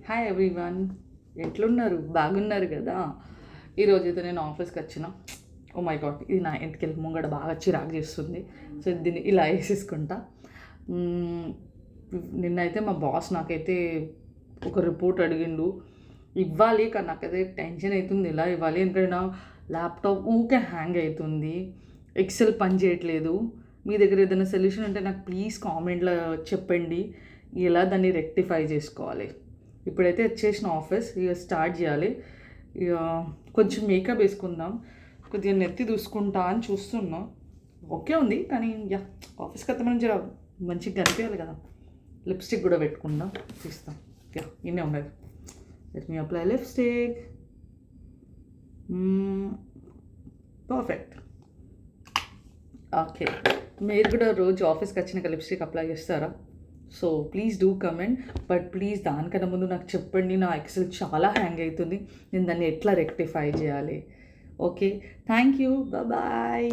Hi everyone, ఎట్లున్నారు? బాగున్నారు కదా? ఈరోజైతే నేను ఆఫీస్కి వచ్చిన. ఓ మై గాడ్, ఇది నా ఇంటికి ముంగడ బాగా చిరాకు చేస్తుంది. సో దీన్ని ఇలా వేసేసుకుంటా. నిన్నైతే మా బాస్ నాకైతే ఒక రిపోర్ట్ అడిగిండు, ఇవ్వాలి. కానీ నాకైతే టెన్షన్ అవుతుంది, ఎలా ఇవ్వాలి. ఎందుకంటే నా ల్యాప్టాప్ ఊకే హ్యాంగ్ అవుతుంది, ఎక్సెల్ పని చేయట్లేదు. మీ దగ్గర ఏదైనా సొల్యూషన్ ఉంటే నాకు ప్లీజ్ కామెంట్లో చెప్పండి, ఎలా దాన్ని రెక్టిఫై చేసుకోవాలి. ఇప్పుడైతే వచ్చేసిన ఆఫీస్, ఇక స్టార్ట్ చేయాలి. ఇక కొంచెం మేకప్ వేసుకుందాం, కొద్దిగా నెత్తి చూసుకుంటా అని చూస్తున్నాం. ఓకే ఉంది, కానీ యా ఆఫీస్కి వస్తే మనం జర మంచిగా కనిపించాలి కదా. లిప్స్టిక్ కూడా పెట్టుకుందాం, తీస్తాం. యా ఇన్నే ఉండదు. Let me apply lipstick. Perfect. Okay, మీరు కూడా రోజు ఆఫీస్కి వచ్చినాక లిప్స్టిక్ అప్లై చేస్తారా? So please do comment. But please దానికన్నా ముందు నాకు చెప్పండి, నా ఎక్సెల్ చాలా హ్యాంగ్ అవుతుంది, నేను దాన్ని ఎట్లా రెక్టిఫై చేయాలి. Okay, thank you, bye.